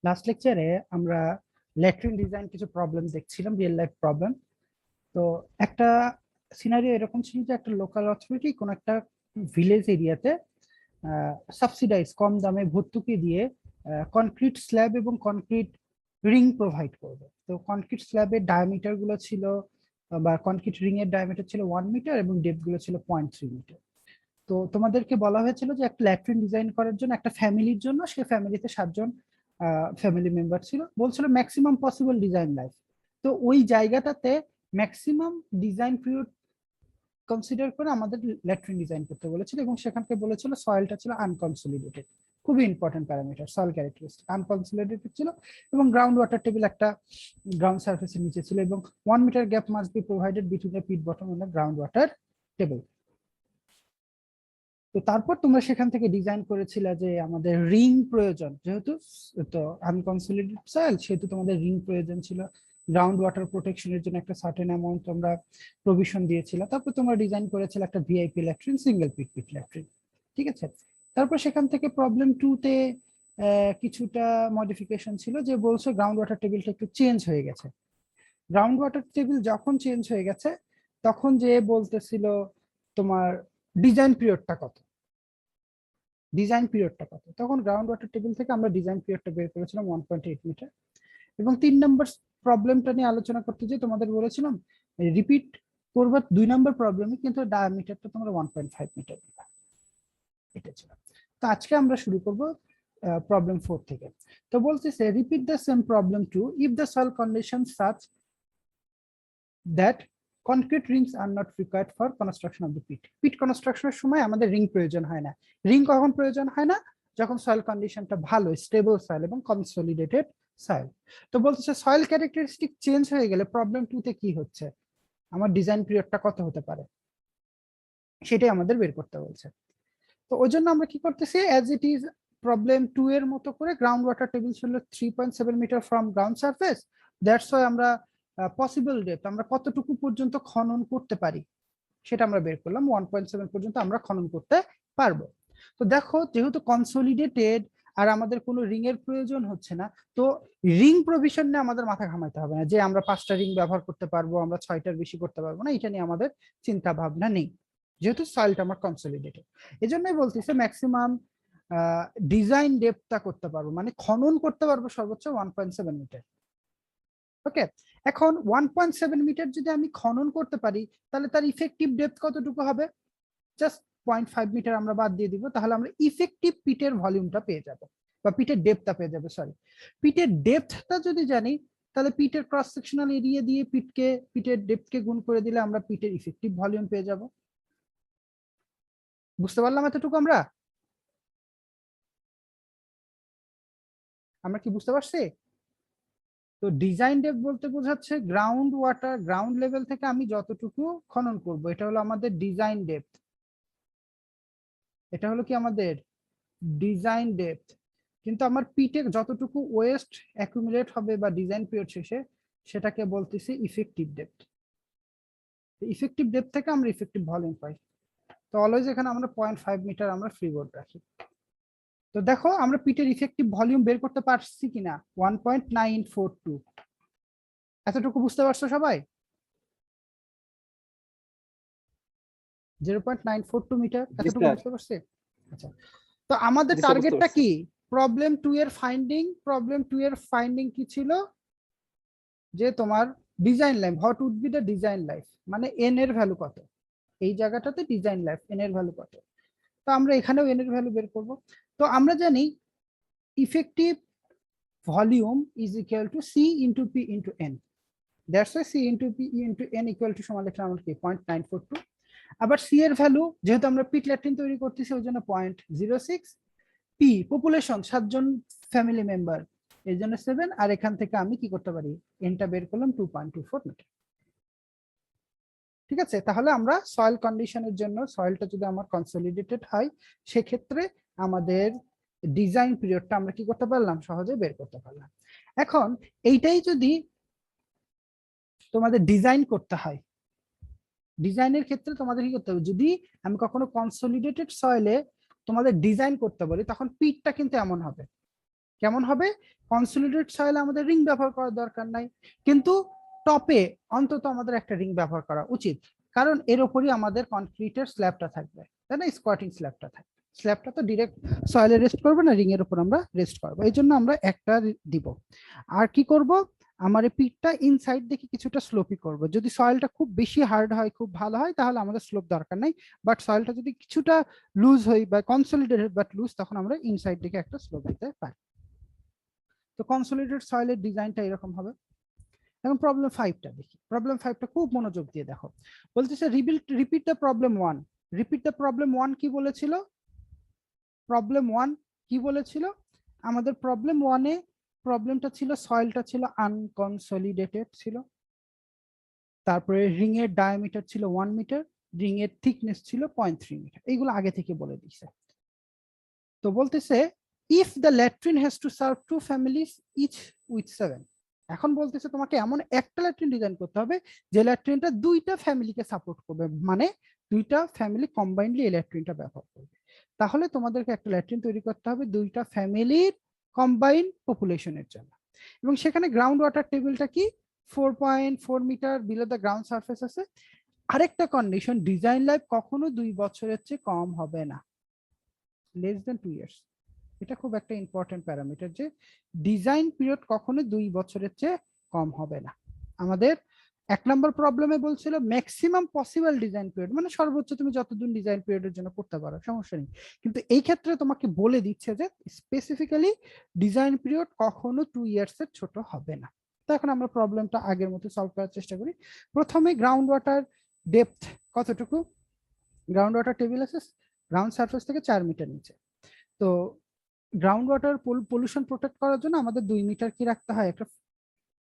Last লেকচারে আমরা latrine design কিছু প্রবলেম দেখছিলাম, রিয়েল লাইফ প্রবলেম। তো একটা সিনারিও এরকম ছিল যে একটা লোকাল অথরিটি কোন একটা ভিলেজ এরিয়াতে সাবসিডাইজ কম দামে ভর্তুকি দিয়ে কনক্রিট স্ল্যাব এবং কনক্রিট রিং প্রোভাইড করবে। তো কনক্রিট স্ল্যাবের ডায়ামিটার গুলো ছিল বা কনক্রিট রিং এর ডায়ামিটার ছিল 1 মিটার এবং ডেপথ গুলো ছিল 0.3 মিটার। তো তোমাদেরকে বলা হয়েছিল যে একটা ল্যাট্রিন ডিজাইন করার জন্য একটা ফ্যামিলির জন্য, সে ফ্যামিলিতে 7 জন ফ্যামিলি মেম্বার ছিল, বলছিল ম্যাক্সিমাম পসিবল ডিজাইন লাইফ। তো ওই জায়গাটাতে ম্যাক্সিমাম ডিজাইন পিরিয়ড কনসিডার করে আমাদের ল্যাট্রিন ডিজাইন করতে বলেছিল এবং সেখানকে বলেছিল সয়েলটা ছিল আনকনসলিডেটেড। খুবই important parameter soil characteristic unconsolidated ছিল এবং গ্রাউন্ড ওয়াটার টেবিল একটা গ্রাউন্ড সার্ফেসের নিচে ছিল এবং 1 meter gap must be provided between the pit bottom and the ground water table. তো তারপর তোমরা সেখান থেকে ডিজাইন করেছিলে যে আমাদের রিং প্রয়োজন, যেহেতু তো আনকনসলিডেটেড সয়েল সেহেতু তোমাদের রিং প্রয়োজন ছিল। গ্রাউন্ড ওয়াটার প্রোটেকশনের জন্য একটা সার্টেন অ্যামাউন্ট তোমরা প্রভিশন দিয়েছিল। তারপর তোমরা ডিজাইন করেছিলে একটা ভিআইপি ল্যাট্রিন, সিঙ্গেল পিট ল্যাট্রিন। ঠিক আছে। তারপর সেখান থেকে প্রবলেম 2 তে কিছুটা মডিফিকেশন ছিল, যে বলছো গ্রাউন্ড ওয়াটার টেবিলটা একটু চেঞ্জ হয়ে গেছে। গ্রাউন্ড ওয়াটার টেবিল যখন চেঞ্জ হয়ে গেছে তখন যে বলতেছিল তোমার ডিজাইন পিরিয়ডটা কত, তখন গ্রাউন্ড ওয়াটার টেবিল থেকে আমরা ডিজাইন পিরিয়ডটা বের করেছিলাম 1.8 মিটার। এবং 3 নম্বর প্রবলেমটা নিয়ে আলোচনা করতে যে তোমাদের বলেছিলাম রিপিট করবো 2 নম্বর প্রবলেমে, কিন্তু ডায়ামিটারটা তোমরা 1.5 মিটার। এটা ছিল। তো আজকে আমরা শুরু করব প্রবলেম 4 থেকে। তো বলতেছে repeat the same problem 2 if the soil condition such that concrete rings are not required for construction of the pit কনস্ট্রাকশনের সময় আমাদের রিং প্রয়োজন হয় না। রিং কখন প্রয়োজন হয় না? যখন সয়েল কন্ডিশনটা ভালো, স্টেবল সয়েল এবং কনসলিডেটেড সয়েল। তো বলতেছে সয়েল ক্যারেক্টারিস্টিক চেঞ্জ হয়ে গেলে প্রবলেম 2 তে কি হচ্ছে, আমার ডিজাইন পিরিয়ডটা কত হতে পারে সেটাই আমাদের বের করতে বলছে। তো ওই জন্য আমরা কি করতেছি, অ্যাজ ইট ইজ প্রবলেম 2 এর মতো করে গ্রাউন্ড ওয়াটার টেবিল ছিল 3.7 meter from ground surface. That's why আমরা পসিবল ডেপথ আমরা কতটুকু পর্যন্ত খনন করতে পারি সেটা আমরা বের করলাম, 1.7 পর্যন্ত আমরা খনন করতে পারবো। তো দেখো যেহেতু কনসলিডেটেড আর আমাদের কোনো রিং এর প্রয়োজন হচ্ছে না, তো রিং প্রভিশন নিয়ে আমাদের মাথা ঘামাইতে হবে না যে আমরা 5টা রিং ব্যবহার করতে পারবো, আমরা 6টার বেশি করতে পারবো না, এটা নিয়ে আমাদের চিন্তা ভাবনা নেই, যেহেতু সয়েলটা আমার কনসলিডেটেড। এই জন্যই বলতেছে ম্যাক্সিমাম ডিজাইন ডেপথটা করতে পারবো, মানে খনন করতে পারবো সর্বোচ্চ 1.7 মিটার। ওকে, এখন 1.7 মিটার যদি আমি খনন করতে পারি তাহলে তার ইফেক্টিভ ডেপথ কতটুকু হবে? জাস্ট 0.5 মিটার আমরা বাদ দিয়ে দিব, তাহলে আমরা ইফেক্টিভ পিটের ভলিউমটা পেয়ে যাব বা পিটের ডেপথটা পেয়ে যাবে। সরি, পিটের ডেপথটা যদি জানি তাহলে পিটের ক্রস সেকশনাল এরিয়া দিয়ে পিটের ডেপথকে গুণ করে দিলে আমরা পিটের ইফেক্টিভ ভলিউম পেয়ে যাব। বুঝতে পারলাম এতটুকু? আমরা কি বুঝতে পারছি? তো ডিজাইন ডেপথ বলতে বোঝাচ্ছে গ্রাউন্ড ওয়াটার, গ্রাউন্ড লেভেল থেকে আমি যতটুকু খনন করব, এটা হলো আমাদের ডিজাইন ডেপথ। এটা হলো কি আমাদের ডিজাইন ডেপথ। কিন্তু আমার পিটে যতটুকু ওয়েস্ট অ্যাকুমুলেট হবে বা ডিজাইন পিরিয়ড শেষে, সেটাকে বলতেছি ইফেক্টিভ ডেপথ। ইফেক্টিভ ডেপথ থেকে আমরা ইফেক্টিভ ভলিউম পাই। তো অলওয়েজ এখানে আমরা 0.5 মিটার আমরা ফ্রি বোর্ড রাখি। তো দেখো আমরা পিটের ইফেক্টিভ ভলিউম বের করতে পারছি কিনা, 1.942। এতটুকু বুঝতে পারছো সবাই? 0.942 মিটার, এতটুকু বুঝতে পারছি? আচ্ছা, তো আমাদের টার্গেটটা কি? প্রবলেম 2 এর ফাইন্ডিং কি ছিল, যে তোমার design life, what would be the design life, মানে এন এর ভ্যালু কত, এই জায়গাটাতে ডিজাইন লাইফ এন এর ভ্যালু কত। তো আমরা এখানেও এন এর ভ্যালু বের করব। তো আমরা জানি effective volume is equal to C into P into N. That's why C into P into N equal to সমান লিখলাম আমরা কি 0.942। আবার সি এর ভ্যালু, যেহেতু আমরা পিট ল্যাট্রিন তৈরি করতেছি ওই জন্য 0.06। পি পপুলেশন 7 জন ফ্যামিলি মেম্বার, এই জন্য 7। আর এখান থেকে আমি কি করতে পারি, এনটা বের করলাম 2.24 মিটার। ঠিক আছে, তাহলে আমরা সয়েল কন্ডিশনের জন্য, সয়েলটা যদি আমার কনসলিডেটেড হয় সেক্ষেত্রে আমাদের ডিজাইন পিরিয়ডটা আমরা কি করতে পারলাম, সহজে বের করতে পারলাম। এখন এইটাই যদি তোমাদের ডিজাইন করতে হয়, ডিজাইনের ক্ষেত্রে তোমাদের কি করতে হবে, যদি আমি কখনো কনসলিডেটেড সয়েলে তোমাদের ডিজাইন করতে বলি তখন পিটটা কিন্তু এমন হবে, কেমন হবে? কনসোলিডেটেড সয়েলে আমাদের রিং ব্যবহার করার দরকার নাই, কিন্তু টপে অন্তত আমাদের একটা রিং ব্যবহার করা উচিত, কারণ এর উপরই আমাদের কনক্রিটের স্ল্যাবটা থাকবে, তাই না? স্কোয়াটিং স্ল্যাবটা থাকবে, স্ল্যাবটা তো ডিরেক্ট সয়েলে রেস্ট করবে না, রিং এর উপর আমরা রেস্ট করবো, এই জন্য আমরা একটা দিব। আর কি করব, আমার এই পিটটা ইনসাইড দেখে কিছুটা স্লোপি করব। যদি সয়েলটা খুব বেশি হার্ড হয়, খুব ভালো হয়, তাহলে আমাদের স্লোপ দরকার নাই, বাট সয়েলটা যদি কিছুটা লুজ হয় বা কনসোলিডেটেড বাট লুজ, তখন আমরা ইনসাইড দিকে একটা স্লোপ দিতে পারি। তো কনসোলিডেটেড সয়েলের ডিজাইনটা এরকম হবে। এখন প্রবলেম 5টা দেখি। প্রবলেম 5টা খুব মনোযোগ দিয়ে দেখো। বলতেছে repeat the problem 1। Repeat the problem 1 কি বলেছিল? প্রবলেম 1 কি বলেছিল? আমাদের প্রবলেম 1 এ প্রবলেমটা ছিল সয়েলটা ছিল আনকনসলিডেটেড ছিল, তারপরে রিং এর ডায়ামিটার ছিল 1 মিটার, রিং এর থিকনেস ছিল 0.3 মিটার, এইগুলো আগে থেকে বলে দিয়েছে। তো বলতেছে if the latrine has to serve 2 families each with 7। এখন বলতেছে তোমাকে এমন একটা ল্যাট্রিন ডিজাইন করতে হবে যে ল্যাট্রিনটা দুইটা ফ্যামিলিকে সাপোর্ট করবে, মানে দুইটা ফ্যামিলি কম্বাইন্ডলি এই ল্যাট্রিনটা ব্যবহার করবে। তাহলে তোমাদেরকে একটা ল্যাট্রিন তৈরি করতে হবে দুইটা ফ্যামিলির কম্বাইন্ড পপুলেশনের জন্য, এবং সেখানে গ্রাউন্ড ওয়াটার টেবিলটা কি 4.4 meter below the ground surface আছে। আরেকটা কন্ডিশন, ডিজাইন লাইফ কখনো 2 বছরের চেয়ে কম হবে না, লেস দেন 2 ইয়ার্স। এটা খুব একটা ইম্পর্টেন্ট প্যারামিটার যে ডিজাইন পিরিয়ড কখনো 2 বছরের চেয়ে কম হবে না। আমাদের 1 নম্বর প্রবলেমে বলছিল ম্যাক্সিমাম পসিবল ডিজাইন পিরিয়ড, মানে সর্বোচ্চ তুমি যতদিন ডিজাইন পিরিয়ডের জন্য করতে পারো সমস্যা নেই, কিন্তু এই ক্ষেত্রে তোমাকে বলে দিচ্ছে যে স্পেসিফিক্যালি ডিজাইন পিরিয়ড কখনো 2 ইয়ার্স এর ছোট হবে না। তো এখন আমরা প্রবলেমটা আগের মতো সলভ করার চেষ্টা করি। প্রথমে গ্রাউন্ড ওয়াটার ডেপথ কতটুকু? গ্রাউন্ড ওয়াটার টেবিল আছে গ্রাউন্ড সারফেস থেকে 4 মিটার নিচে। তো গ্রাউন্ড ওয়াটার পলিউশন প্রোটেক্ট করার জন্য আমাদের 2 মিটার কি রাখতে হয়, একটা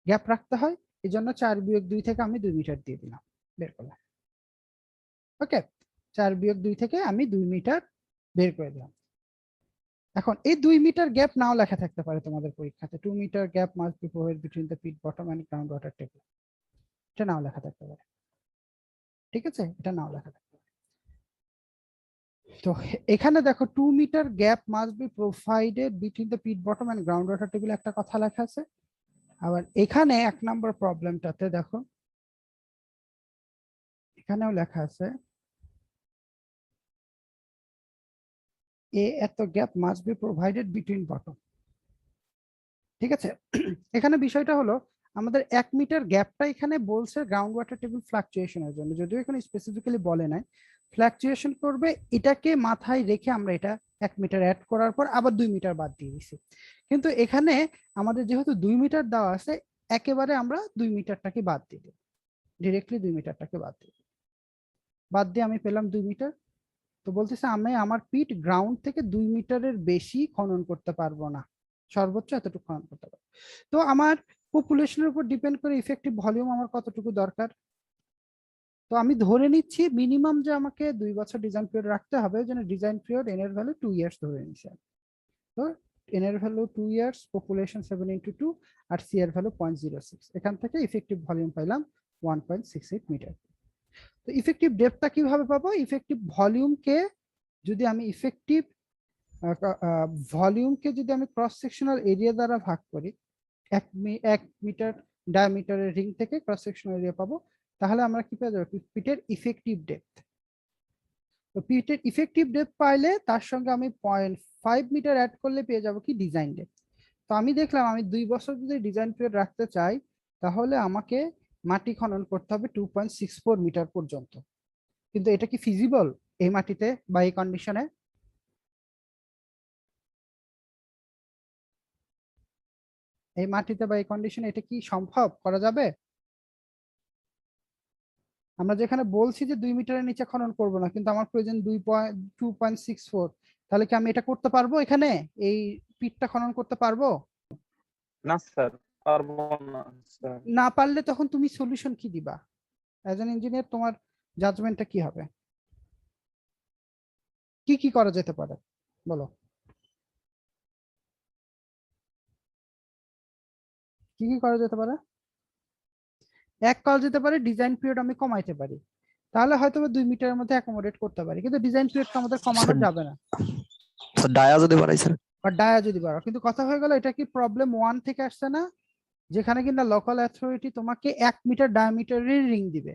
গ্যাপ রাখতে হয়। এই জন্য 4-2 থেকে আমি 2 মিটার দিয়ে দিলাম, বের করলাম। ওকে, 4-2 থেকে আমি 2 মিটার বের করে দিলাম। এখন এই 2 মিটার গ্যাপ নাও লেখা থাকতে পারে তোমাদের পরীক্ষাতে, 2 meter gap must be provided between the pit bottom and ground water table, এটা নাও লেখা থাকতে পারে, ঠিক আছে, এটা নাও লেখা থাকতে পারে। তো এখানে দেখো 2 meter gap must be provided between the pit bottom and ground water table একটা কথা লেখা আছে। আবার এখানে 1 নম্বর প্রবলেমটাতে দেখো এখানেও লেখা আছে এত gap must be provided between bottom, ঠিক আছে। এখানে বিষয়টা হলো আমাদের 1 মিটার গ্যাপটা এখানে বলছে গ্রাউন্ড ওয়াটার টেবিল ফ্লাকচুয়েশনের জন্য, যদিও এখানে স্পেসিফিক্যালি বলে নাই ফ্লাকচুয়েশন করবে, এটাকে মাথায় রেখে আমরা এটা 1 মিটার অ্যাড করার পর আবার 2 মিটার বাদ দিয়ে দিছি। কিন্তু এখানে আমাদের যেহেতু 2 মিটার দেওয়া আছে, একেবারে আমরা 2 মিটারটাকে বাদ দিয়ে দেব, ডিরেক্টলি 2 মিটারটাকে বাদ দিয়ে আমি পেলাম 2 মিটার। তো বলতেছে আমি আমার পিট গ্রাউন্ড থেকে 2 মিটারের বেশি খনন করতে পারবো না, সর্বোচ্চ এতটুকু খনন করতে পারবো। তো আমার পপুলেশনের উপর ডিপেন্ড করে ইফেক্টিভ ভলিউম আমার কতটুকু দরকার। তো আমি ধরে নিচ্ছি মিনিমাম যে আমাকে 2 বছর ডিজাইন পিরিয়ড রাখতে হবে, যেন ডিজাইন পিরিয়ড এন এর ভ্যালু 2 ইয়ার্স ধরে নিচ্ছি। তো এন এর ভ্যালু 2 ইয়ার্স, পপুলেশন 7 × 2 আর সি এর ভ্যালু 0.06, এখান থেকে ইফেক্টিভ ভলিউম পাইলাম 1.68 মিটার। তো ইফেক্টিভ ডেপথটা কিভাবে পাবো? ইফেক্টিভ ভলিউমকে যদি আমি যদি আমি ক্রস সেকশনাল এরিয়া দ্বারা ভাগ করি, 1 মিটার ডায়ামিটারের রিং থেকে ক্রস সেকশনাল এরিয়া পাবো, তাহলে আমরা কি পেয়ে যাবো? পিটের ইফেক্টিভ ডেপথ। তো পিটের ইফেক্টিভ ডেপথ পাইলে তার সঙ্গে আমি 0.5 মিটার অ্যাড করলে পেয়ে যাবো কি ডিজাইন ডেপথ। তো আমি দেখলাম আমি 2 বছর যদি ডিজাইন পিরিয়ড রাখতে চাই, তাহলে আমাকে মাটি খনন করতে হবে 2.64 মিটার পর্যন্ত। কিন্তু এটা কি ফিজিবল এই মাটিতে বা এই কন্ডিশনে? এই মাটিতে বা এই কন্ডিশনে এটা কি সম্ভব করা যাবে? আমরা যেখানে বলছি যে 2 মিটারের নিচে খনন করব না, কিন্তু আমার প্রয়োজন 2.64, তাহলে কি আমি এটা করতে পারবো? এখানে এই পিটটা খনন করতে পারবো? না স্যার, পারবো না স্যার। না পারলে তখন তুমি সলিউশন কি দিবা? অ্যাজ অ্যান ইঞ্জিনিয়ার তোমার জাজমেন্টটা কি হবে? কি করা যেতে পারে বলো? কি করা যেতে পারে? এক করা যেতে পারে ডিজাইন পিরিয়ড আমি কমাইতে পারি, তাহলে হয়তো 2 মিটারের মধ্যে অ্যাকোমোডেট করতে পারি, কিন্তু ডিজাইন পিরিয়ড তো আমাদের কমানো যাবে না। ডায়া যদি বাড়াই স্যার, বা ডায়া যদি বাড়াও, কিন্তু কথা হয়ে গেল এটা কি প্রবলেম 1 থেকে আসছে না, যেখানে কিনা লোকাল অথরিটি তোমাকে 1 মিটার ডায়ামিটারের রিং দিবে,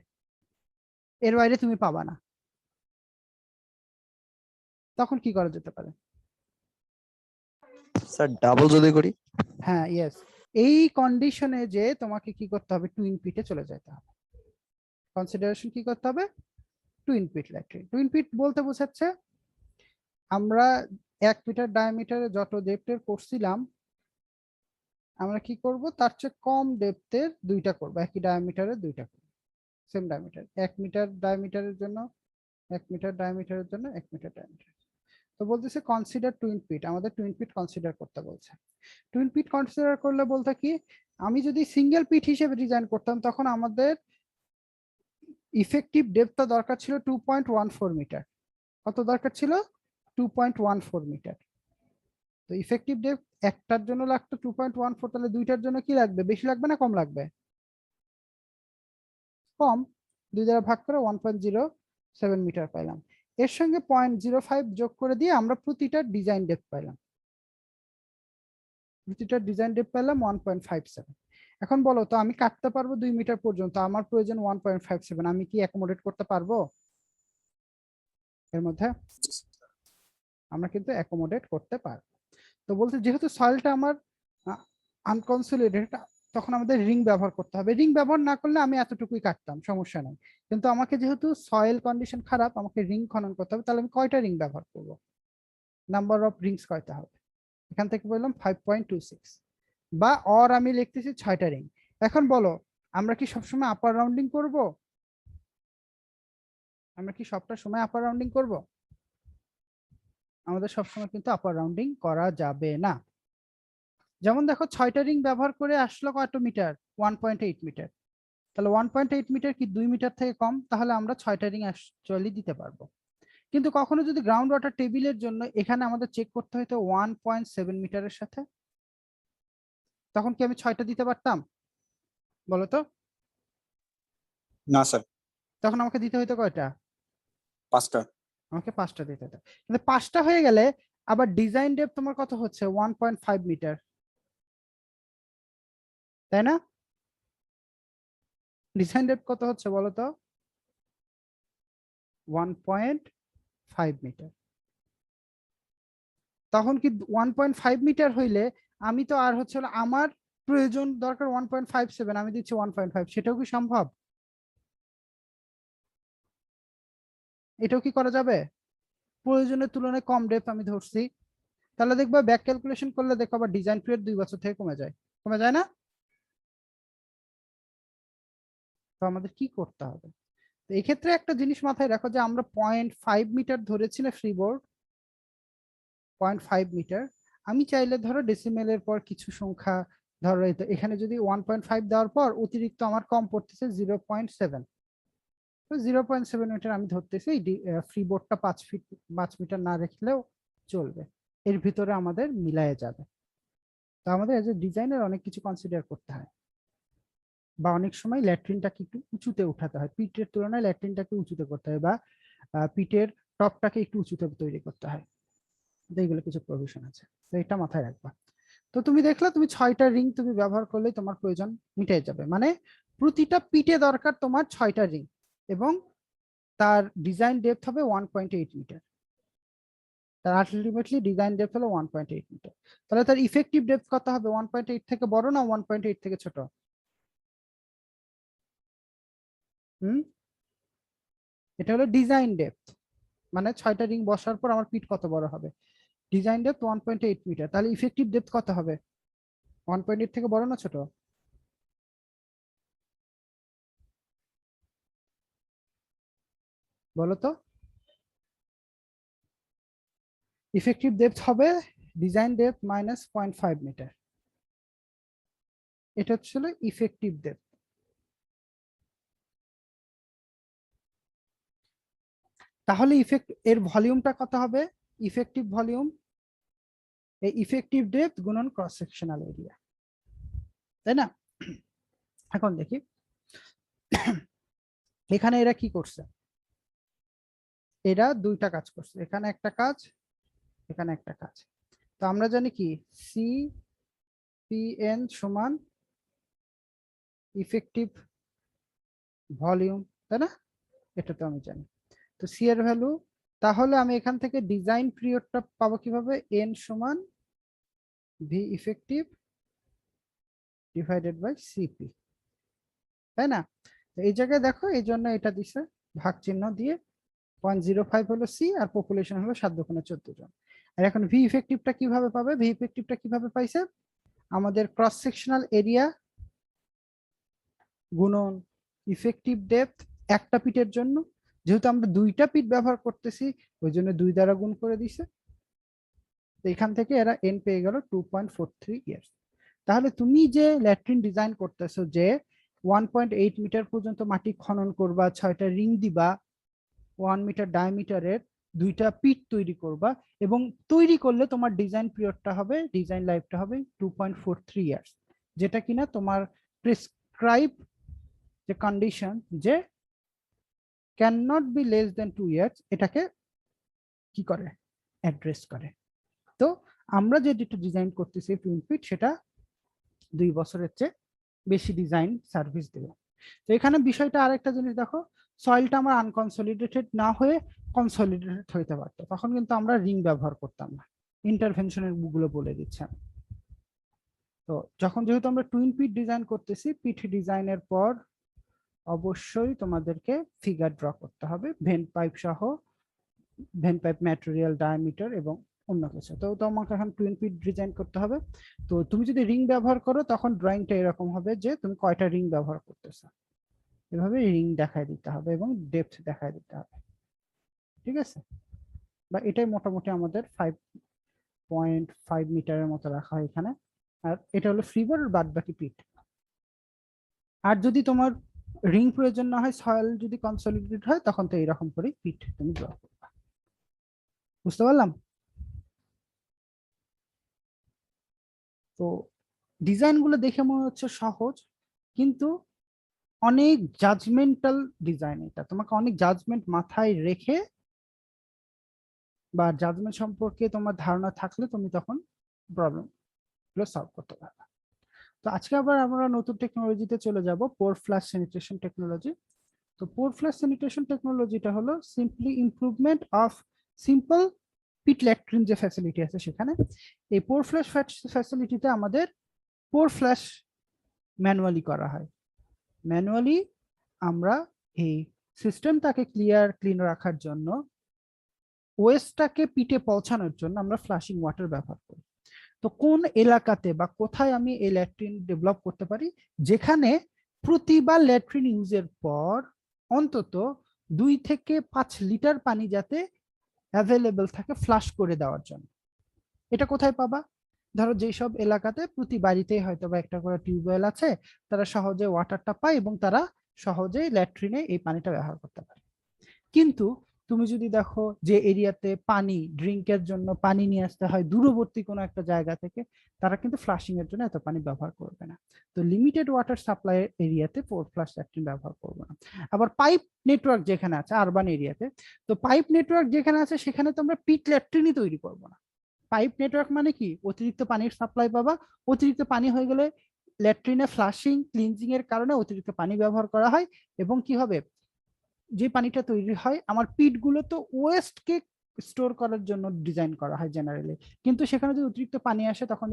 এর বাইরে তুমি পাবা না। তখন কি করা যেতে পারে? স্যার ডাবল যদি করি? হ্যাঁ, ইয়েস। এই কন্ডিশনে যে তোমাকে কি করতে হবে, টুইন পিটে চলে যেতে হবে। কনসিডারেশন কি করতে হবে? টুইন পিট ল্যাট্রিন। টুইন পিট বলতে বোঝাচ্ছে আমরা 1 মিটার ডায়ামিটারে যত ডেপথের করছিলাম, আমরা কি করব, তার চেয়ে কম ডেপথের দুইটা করব, একই ডায়ামিটারে দুইটা করব, সেম ডায়ামিটার, 1 মিটার ডায়ামিটারের জন্য 1 মিটার ডায়ামিটারের জন্য 1 মিটার ডায়ামিটার। তো বলতেছে কনসিডার টুইন পিট, আমাদের টুইন পিট কনসিডার করতে বলছে। টুইন পিট কনসিডার করলে বলতে কি, আমি যদি সিঙ্গেল পিট হিসেবে ডিজাইন করতাম তখন আমাদের ইফেক্টিভ ডেপথটা দরকার ছিল 2.14 মিটার। কত দরকার ছিল? 2.14 মিটার। তো ইফেক্টিভ ডেপথ একটার জন্য লাগতো 2.14, তাহলে দুইটার জন্য কি লাগবে, বেশি লাগবে না কম লাগবে? কম। 2 দ্বারা ভাগ করে 1.07 মিটার পাইলাম। এর সঙ্গে 0.05 যোগ করে দিয়ে আমরা প্রতিটা ডিজাইন ডেপথ পাইলাম, প্রতিটা ডিজাইন ডেপথ পেলাম 1.57। এখন বলো তো, আমি কাটতে পারবো 2 মিটার পর্যন্ত, আমার প্রয়োজন 1.57, আমি কি অ্যাকোমোডেট করতে পারবো এর মধ্যে? আমরা কিন্তু অ্যাকোমোডেট করতে পারবো। তো বলতে যেহেতু সয়েলটা আমার আনকনসোলিডেটেড, তখন আমাদের রিং ব্যবহার করতে হবে। রিং ব্যবহার না করলে আমি এতটুকুই কাটতাম, সমস্যা নাই। কিন্তু আমাকে যেহেতু সয়েল কন্ডিশন খারাপ, আমাকে রিং খনন করতে হবে, তাহলে আমি কয়টা রিং ব্যবহার করব? নাম্বার অফ রিংস কয়টা হবে? এখান থেকে বললাম 5.26, বা অর আমি লিখতেছি 6টা রিং। এখন বলো, আমরা কি সবসময় আপার রাউন্ডিং করব? আমরা কি সবটা সময় আপার রাউন্ডিং করব? আমাদের সবসময় কিন্তু আপার রাউন্ডিং করা যাবে না। যেমন দেখো 6টা রিং ব্যবহার করে আসলো কত মিটার? 1.8 মিটার। তাহলে 1.8 মিটার কি 2 মিটার থেকে কম? তাহলে আমরা 6টা রিং অ্যাকচুয়ালি দিতে পারবো। কিন্তু কখনো যদি গ্রাউন্ড ওয়াটার টেবিলের জন্য এখানে আমাদের চেক করতে হতো 1.7 মিটারের সাথে, তখন কি আমি 6টা দিতে পারতাম? বলো তো। না স্যার, তখন আমাকে দিতে হতো কয়টা? 5টা। আমাকে 5টা দিতে হতো। কিন্তু 5টা হয়ে গেলে আবার ডিজাইন ডেপথ তোমার কত হচ্ছে? 1.5 মিটার, তাই না? ডিজাইন ডেপথ কত হচ্ছে বলো তো? 1.5 মিটার। তখন কি 1.5 মিটার হইলে আমি তো আর হচ্ছে আমার প্রয়োজন দরকার 1.57, আমি দিচ্ছি 1.5, সেটাও কি সম্ভব? এটাও কি করা যাবে? প্রয়োজনের তুলনায় কম ডেপথ আমি ধরছি, তাহলে দেখবা ব্যাক ক্যালকুলেশন করলে দেখো আবার ডিজাইন পিরিয়ড 2 বছর থেকে কমে যায়। কমে যায় না? তো আমাদের কি করতে হবে? তো এই ক্ষেত্রে একটা জিনিস মাথায় রাখো, যে আমরা 0.5 মিটার ধরেছি না ফ্রিবোর্ড, 0.5 মিটার। আমি চাইলে ধরো ডেসিমেলের পর কিছু সংখ্যা, ধরো এখানে যদি 1.5 দেওয়ার পর অতিরিক্ত আমার কম পড়তেছে 0.7, তো 0.7 মিটার আমি ধরতেছি। ফ্রিবোর্ডটা 5 মিটার না রাখলেও চলবে, এর ভিতরে আমাদের মিলায়ে যাবে। তো আমাদের এজ এ ডিজাইনার অনেক কিছু কনসিডার করতে হয়, বা অনেক সময় ল্যাট্রিনটাকে একটু উঁচুতে উঠাতে হয়, পিটের তুলনায় ল্যাট্রিনটাকে উঁচুতে করতে হয়, বা পিটের টপটাকে একটু উঁচুতে তৈরি করতে হয়। তো এইগুলো কিছু প্রভিশন আছে, তো এটা মাথায় রাখবা। তো তুমি দেখলা তুমি 6টা রিং তুমি ব্যবহার করলে তোমার প্রয়োজন মিটে যাবে, মানে প্রতিটা পিটে দরকার তোমার 6টা রিং, এবং তার ডিজাইন ডেপথ হবে 1.8 মিটার। তার আলটিমেটলি ডিজাইন ডেপথ হলো 1.8 মিটার। তাহলে তার ইফেক্টিভ ডেপথ কত হবে? 1.8 থেকে বড় না 1.8 থেকে ছোট? হুম, এটা হলো ডিজাইন ডেপথ, মানে 6টা রিং বসার পর আমার পিট কত বড় হবে। ডিজাইন ডেপথ 1.8 মিটার, তাহলে ইফেক্টিভ ডেপথ কত হবে? 1.8 থেকে বড় না ছোট? বলো তো। ইফেক্টিভ ডেপথ হবে ডিজাইন ডেপথ মাইনাস 0.5 মিটার, এটা হচ্ছে ইফেক্টিভ ডেপথ। তাহলে এর ভলিউমটা কত হবে? ইফেক্টিভ ভলিউম এই ইফেক্টিভ ডেপথ গুণন ক্রস সেকশনাল এরিয়া, তাই না? এখন দেখি এখানে এরা কি করছে। এরা দুইটা কাজ করছে, এখানে একটা কাজ, এখানে একটা কাজ। তো আমরা জানি কি সি পি এন সমান ইফেক্টিভ ভলিউম, তাই না? এটা তো আমি জানি। তো সি এর ভ্যালু, তাহলে আমি এখান থেকে ডিজাইন পিরিয়ডটা পাবো কিভাবে, এন সমান V effective divided by CP, তাই না? তো এই জায়গায় দেখো এই জন্য এটা দিছে ভাগ চিহ্ন দিয়ে, 0.05 হলো সি আর পপুলেশন হলো 7×14 জন। আর এখন ভি ইফেক্টিভটা কিভাবে পাবে, ভি ইফেক্টিভটা কিভাবে পাইছে, আমাদের ক্রস সেকশনাল এরিয়া গুণন ইফেক্টিভ ডেপথ একটা পিটের জন্য, যেহেতু আমরা দুইটা পিট ব্যবহার করতেছি ওই জন্য 2 দ্বারা গুণ করে দিছে। তো এখান থেকে এরা এন পেয়ে গেল 2.43 ইয়ার্স। তাহলে তুমি যে ল্যাট্রিন ডিজাইন করতেছো, যে 1.8 মিটার পর্যন্ত মাটি খনন করবা, 6টা রিং দিবা, 1 মিটার ডায়ামিটারের 2টা পিট তৈরি করবা, এবং তৈরি করলে তোমার ডিজাইন পিরিয়ডটা হবে, ডিজাইন লাইফটা হবে 2.43 ইয়ার্স, যেটা কিনা তোমার প্রেসক্রাইব যে কন্ডিশন যে can not be less than 2 years, এটাকে কি করে, অ্যাড্রেস করে। তো আমরা যে যেটা ডিজাইন করতেছি টুইন পিট, সেটা 2 বছরের চেয়ে বেশি ডিজাইন সার্ভিস দেবে। তো এখানে বিষয়টা আরেকটা জিনিস দেখো, সয়েলটা আমার আনকনসলিডেটেড না হয়ে কনসলিডেটেড হইতে পারতো, তখন কিন্তু আমরা রিং ব্যবহার করতাম না, ইন্টারভেনশনের গুলো বলে দিচ্ছি। তো যখন যেহেতু আমরা টুইন পিট ডিজাইন করতেছি, পিট ডিজাইনের পর অবশ্যই তোমাদেরকে ফিগার ড্র করতে হবে, ভেন পাইপ সহ, ভেন পাইপ ম্যাটেরিয়াল, ডায়ামিটার এবং অন্য কিছু। তো তোমাকে এখন টুইন পিট ডিজাইন করতে হবে। তো তুমি যদি রিং ব্যবহার করো তখন ড্রয়িংটা এরকম হবে যে তুমি কয়টা রিং ব্যবহার করতেছো, এভাবে রিং দেখায় দিতে হবে এবং ডেপথ দেখায় দিতে হবে, ঠিক আছে? বা এটাই মোটামুটি আমাদের 5.5 মিটারের মতো রাখা হয় এখানে। আর এটা হলো ফ্রিবার, বাদ বাকি পিট। আর যদি তোমার রিং প্রয়োজন না হয়, সয়েল যদি কনসলিডেটেড হয়, তখন তো এইরকম করে পিট তুমি ড্র করবে। বুঝতে পারলাম? তো ডিজাইন গুলো দেখে মনে হচ্ছে সহজ, কিন্তু অনেক জাজমেন্টাল ডিজাইন। এটা তোমাকে অনেক জাজমেন্ট মাথায় রেখে বা জাজমেন্ট সম্পর্কে তোমার ধারণা থাকলে তুমি তখন প্রবলেম গুলো সলভ করতে পারবে। তো আজকে আবার আমরা নতুন টেকনোলজিতে চলে যাব, পোর ফ্লাশ স্যানিটেশন টেকনোলজি। তো পোর ফ্লাশ স্যানিটেশন টেকনোলজিটা হলো simply improvement of simple pit latrine যে ফ্যাসিলিটি আছে সেখানে। এই পোর ফ্লাশ ফ্যাসিলিটিতে আমাদের পোর ফ্লাশ ম্যানুয়ালি করা হয়। ম্যানুয়ালি আমরা এই সিস্টেমটাকে ক্লিন রাখার জন্য, ওয়েস্টটাকে পিটে পৌঁছানোর জন্য আমরা ফ্লাশিং ওয়াটার ব্যবহার করি। তো কোন এলাকাতে বা কোথায় আমি এই ল্যাট্রিন ডেভেলপ করতে পারি, যেখানে প্রতিবার ল্যাট্রিন ইউজের পর অন্তত 2 থেকে 5 লিটার পানি যাতে অ্যাভেলেবল থাকে ফ্লাশ করে দেওয়ার জন্য। এটা কোথায় পাবা? ধরো যেসব এলাকাতে প্রতি বাড়িতেই হয়তো বা একটা করে টিউবওয়েল আছে, তারা সহজে ওয়াটারটা পায় এবং তারা সহজেই ল্যাট্রিনে এই পানিটা ব্যবহার করতে পারে। কিন্তু তুমি যদি দেখো যে এরিয়াতে পানি ড্রিঙ্কের জন্য পানি নিয়ে আসতে হয় দূরবর্তী কোনো একটা জায়গা থেকে, তারা কিন্তু ফ্লাশিং এর জন্য এত পানি ব্যবহার করবে না। তো লিমিটেড ওয়াটার সাপ্লাই এরিয়াতে পোর ফ্লাশ ল্যাট্রিন ব্যবহার করবে না। আবার পাইপ নেটওয়ার্ক যেখানে আছে আরবান এরিয়াতে, তো পাইপ নেটওয়ার্ক যেখানে আছে সেখানে তো আমরা পিট ল্যাট্রিনই তৈরি করবো না। পাইপ নেটওয়ার্ক মানে কি, অতিরিক্ত পানির সাপ্লাই পাবা, অতিরিক্ত পানি হয়ে গেলে ল্যাট্রিনে ফ্লাশিং ক্লিনজিং এর কারণে অতিরিক্ত পানি ব্যবহার করা হয়, এবং কি হবে, যে পানিটা তৈরি হয় আমার পিট গুলো তো ওয়েস্টকে স্টোর করার জন্য ডিজাইন করা হয় জেনারেলি, কিন্তু সেখানে যদি অতিরিক্ত পানি আসে তখন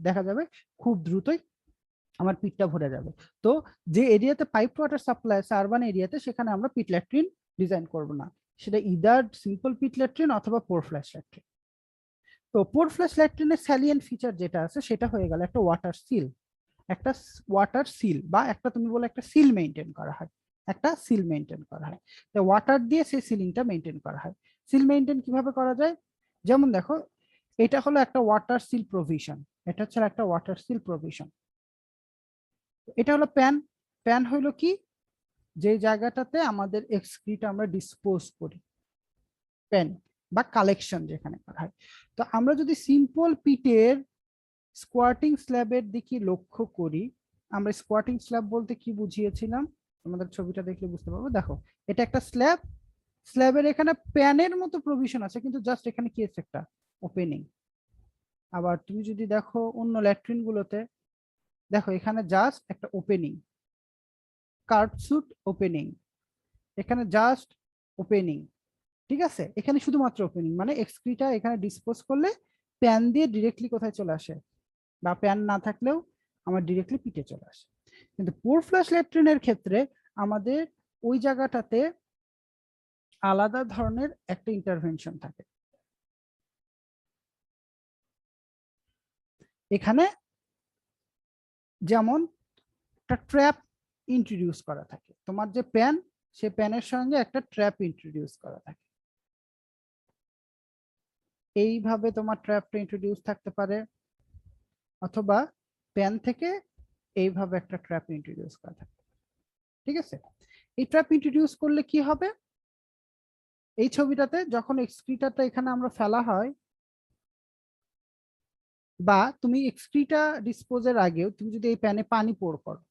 দেখা যাবে খুব দ্রুতই আমার পিটটা ভরে যাবে। তো যে এরিয়াতে পাইপ ওয়াটার সাপ্লাই আছে আরবান এরিয়াতে, সেখানে আমরা পিট ল্যাট্রিন ডিজাইন করব না, সেটা ইদার সিম্পল পিট ল্যাট্রিন অথবা পোর ফ্লাশ ল্যাট্রিন। তো পোর ফ্লাশ ল্যাট্রিনের স্যালিয়েন্ট ফিচার যেটা আছে সেটা হয়ে গেল একটা ওয়াটার সিল। একটা ওয়াটার সিল বা একটা তুমি বলে একটা সিল মেইনটেইন করা হয়, একটা সিল মেইনটেইন করা হয়। তো ওয়াটার দিয়ে সেই সিলিংটা মেইনটেইন করা হয়। সিল মেইনটেইন কিভাবে করা যায়, যেমন দেখো এটা হলো একটা ওয়াটার সিল প্রভিশন, এটা হচ্ছে একটা ওয়াটার সিল প্রভিশন। এটা হলো প্যান। প্যান হলো কি, যে জায়গাটাতে আমাদের এক্সক্রিট আমরা ডিসপোজ করি, প্যান বা কালেকশন যেখানে করা হয়। তো আমরা যদি সিম্পল পিটের স্কোয়াটিং স্ল্যাবের দিকে লক্ষ্য করি, আমরা স্কোয়াটিং স্ল্যাব বলতে কি বুঝিয়েছিলাম আমাদের ছবিটা দেখলে বুঝতে পারবো। দেখো এটা একটা স্ল্যাব, স্ল্যাবের এখানে প্যানের মতো প্রভিশন আছে, কিন্তু জাস্ট এখানে কি আছে, একটা ওপেনিং। আবার তুমি যদি দেখো অন্য ল্যাট্রিন গুলোতে, দেখো এখানে জাস্ট একটা ওপেনিং, কার্ভড ওপেনিং, এখানে জাস্ট ওপেনিং, ঠিক আছে, এখানে শুধুমাত্র ওপেনিং, মানে এক্সক্রিটা এখানে ডিসপোজ করলে প্যান দিয়ে ডিরেক্টলি কোথায় চলে আসে, বা প্যান না থাকলেও আমার ডিরেক্টলি পিঠে চলে আসে। কিন্তু পোর ফ্লাশ ল্যাট্রিনের ক্ষেত্রে আমাদের ওই জায়গাটাতে আলাদা ধরনের একটা ইন্টারভেনশন থাকে। এখানে যেমন একটা ট্র্যাপ ইন্ট্রোডিউস করা থাকে, তোমার যে প্যান, সে প্যানের সঙ্গে একটা ট্র্যাপ ইন্ট্রোডিউস করা থাকে। এইভাবে তোমার ট্র্যাপটা ইন্ট্রোডিউস থাকতে পারে, অথবা প্যান থেকে এইভাবে একটা ট্র্যাপ ইন্ট্রোডিউস করা থাকে, ঠিক আছে। এই ট্র্যাপ ইন্ট্রোডিউস করলে কি হবে, এই ছবিটাতে যখন এক্সক্রিটারটা এখানে আমরা ফেলা হয়, বা তুমি এক্সক্রিটা ডিসপোজের আগেও তুমি যদি এই প্যানে পানি পোর করো,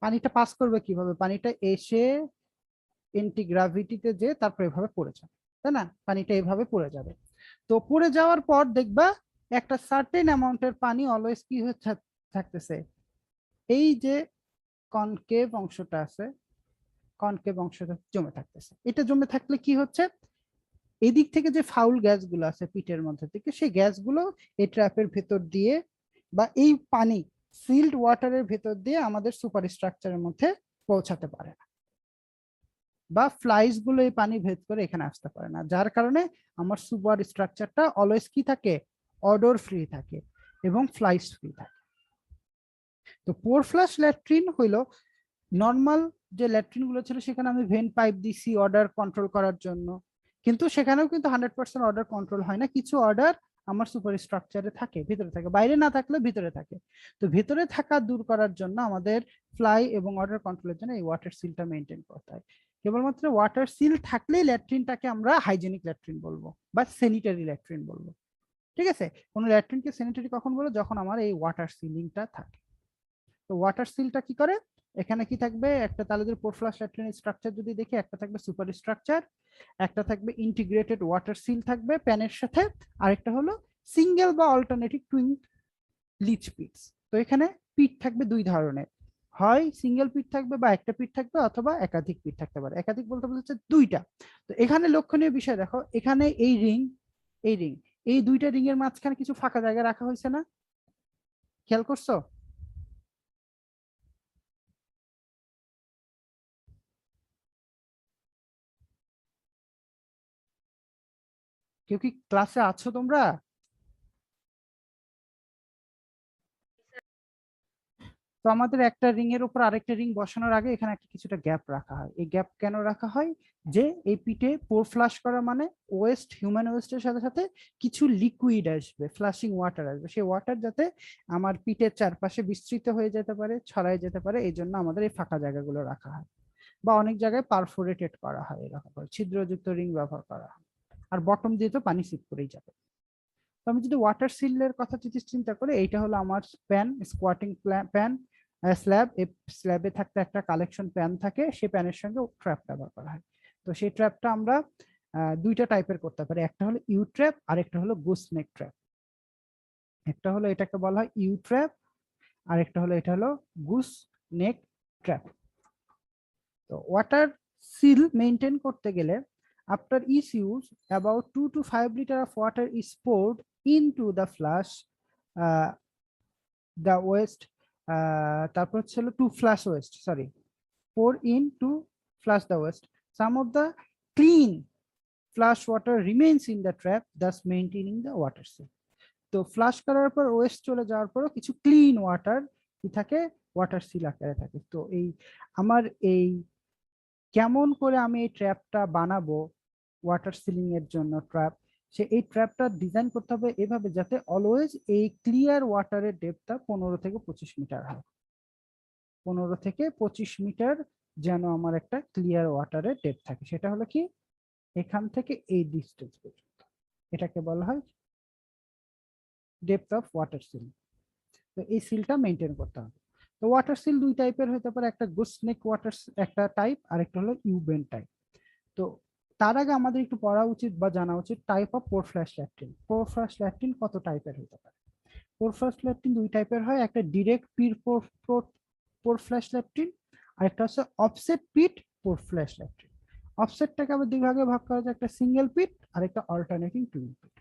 পানিটা পাস করবে কিভাবে, পানিটা এসে এন্টিগ্রাভিটিতে যে তারপর এভাবে পড়ে যাবে, তাই না, পানিটা এভাবে পড়ে যাবে। তো পড়ে যাওয়ার পর দেখবা একটা সার্টেন অ্যামাউন্টের পানি অলওয়েজ কি হয়ে থাকতেছে, এই যে কনকেভ অংশটা আছে, কনকেভ অংশটা জমে থাকতেছে। এটা জমে থাকলে কি হচ্ছে, এদিক থেকে যে ফাউল গ্যাসগুলো আছে পিটের মধ্যে থেকে, সেই গ্যাসগুলো এই ট্র্যাপের ভেতর দিয়ে বা এই পানি সিল্ড ওয়াটারের ভেতর দিয়ে আমাদের সুপার স্ট্রাকচারের মধ্যে পৌঁছাতে পারে না, বা ফ্লাইস গুলো এই পানি ভেদ করে এখানে আসতে পারে না, যার কারণে আমার সুপার স্ট্রাকচারটা অলওয়েজ কি থাকে, অডর ফ্রি থাকে এবং ফ্লাইস ফ্রি থাকে। তো পোর ফ্লাশ ল্যাট্রিন হইলো নর্মাল যে ল্যাট্রিন গুলো ছিল, সেখানে আমি ভেন পাইপ দিছি অর্ডার কন্ট্রোল করার জন্য, কিন্তু সেখানেও কিন্তু 100% অর্ডার কন্ট্রোল হয় না, কিছু অর্ডার আমার সুপার স্ট্রাকচারে থাকে, ভিতরে থাকে, বাইরে না থাকলে ভিতরে থাকে। তো ভিতরে থাকা দূর করার জন্য আমাদের ফ্লাই এবং অর্ডার কন্ট্রোলের জন্য এই ওয়াটার সিলটা মেনটেন করতে হয়। কেবলমাত্র ওয়াটার সিল থাকলেই ল্যাট্রিনটাকে আমরা হাইজেনিক ল্যাট্রিন বলবো বা স্যানিটারি ল্যাট্রিন বলবো, ঠিক আছে। কোন ল্যাট্রিনকে স্যানিটারি কখন বলো, যখন আমার এই ওয়াটার সিলিংটা থাকে। তো ওয়াটার সিলটা কি করে, এখানে কি থাকবে, একটা তাহলে যদি পোর ফ্লাশ ল্যাট্রিনের স্ট্রাকচার যদি দেখি, একটা থাকবে সুপার স্ট্রাকচার, একটা থাকবে ইন্টিগ্রেটেড ওয়াটার সিল থাকবে প্যানের সাথে, আরেকটা হলো সিঙ্গেল বা অল্টারনেটিভ টুইন লিচ পিটস। তো এখানে পিট থাকবে দুই ধরনের, হয় সিঙ্গেল পিট থাকবে বা একটা পিট থাকবে, অথবা একাধিক পিট থাকতে পারে। একাধিক বলতে বলছে দুইটা। তো এখানে লক্ষণীয় বিষয় দেখো, এখানে এই রিং, এই রিং, এই দুইটা রিং এর মাঝখানে কিছু ফাঁকা জায়গা রাখা হয়েছে না, খেয়াল করছো? কেউ কি ক্লাসে আছো তোমরা? তো আমাদের একটা রিং এর উপর আরেকটা রিং বসানোর আগে এখানে একটা কিছুটা গ্যাপ রাখা হয়। এই গ্যাপ কেন রাখা হয়, যে এই পিঠে পোর ফ্লাশ করা মানে ওয়েস্ট, হিউম্যান ওয়েস্টের সাথে সাথে কিছু লিকুইড আসবে, ফ্লাশিং ওয়াটার আসবে, সেই ওয়াটার যাতে আমার পিঠের চারপাশে বিস্তৃত হয়ে যেতে পারে, ছড়ায় যেতে পারে, এই জন্য আমাদের এই ফাঁকা জায়গাগুলো রাখা হয়। বা অনেক জায়গায় পারফোরেটেড করা হয়, এরকম করে ছিদ্রযুক্ত রিং ব্যবহার করা হয়। আর বটম দিয়ে তো পানি সিপ করেই যাবে। তো আমি যদি ওয়াটার সিলের কথা যদি চিন্তা করি, এইটা হলো আমার প্যান, স্কোয়াটিং প্যান স্ল্যাব, এই স্ল্যাবে থাকতে একটা কালেকশন প্যান থাকে, সেই প্যানের সঙ্গে ট্র্যাপ ব্যবহার করা হয়। তো সেই ট্র্যাপটা আমরা দুইটা টাইপের করতে পারি, একটা হলো ইউ ট্র্যাপ আর একটা হলো গুস নেক ট্র্যাপ। একটা হলো এটাকে বলা হয় ইউ ট্র্যাপ, আর একটা হলো এটা হলো গুস নেক ট্র্যাপ। তো ওয়াটার সিল মেনটেন করতে গেলে after each use about 2 to 5 liter of water is poured into the flash, uh, the waste, তারপর হচ্ছে to flush waste, sorry, pour in to flush the waste. Some of the clean flash water remains in the trap, thus maintaining the water seal. তো flush করার পর West চলে যাওয়ার পরও কিছু clean water কি থাকে, ওয়াটার সিল আকারে থাকে। তো এই আমার এই কেমন করে আমি এই ট্র্যাপটা বানাবো ওয়াটার সিলিং এর জন্য ট্র্যাপ, সে এই ট্র্যাপটা ডিজাইন করতে হবে এভাবে যাতে অলওয়েজ এই ক্লিয়ার ওয়াটারের ডেপথটা 15 থেকে 25 মিটার হয়। 15 থেকে 25 মিটার যেন আমার একটা ক্লিয়ার ওয়াটারের ডেপথ থাকে। সেটা হলো কি, এখান থেকে এই ডিস্টেন্স পর্যন্ত, এটাকে বলা হয় ডেপথ অফ ওয়াটার সিল। তো এই সিলটা মেনটেন করতে হবে। তো ওয়াটার সিল দুই টাইপের হতে পারে, একটা গুসনেক ওয়াটার একটা টাইপ, আর একটা হলো ইউবেন টাইপ। তো তার আগে আমাদের একটু পড়া উচিত বা জানা উচিত type of poor flash latrine. Poor flash latrine কত টাইপের হতে পারে? পোর ফ্ল্যাশ ল্যাট্রিন দুই টাইপের হয়, একটা ডিরেক্ট পিট পোর ফ্ল্যাশ ল্যাট্রিন, আর একটা হচ্ছে অফসেট পিট পোর ফ্ল্যাশ ল্যাট্রিন। অফসেটটাকে আবার দুই ভাগে ভাগ করা যায়, একটা সিঙ্গেল পিট আর একটা অল্টারনেটিং টুইন পিট।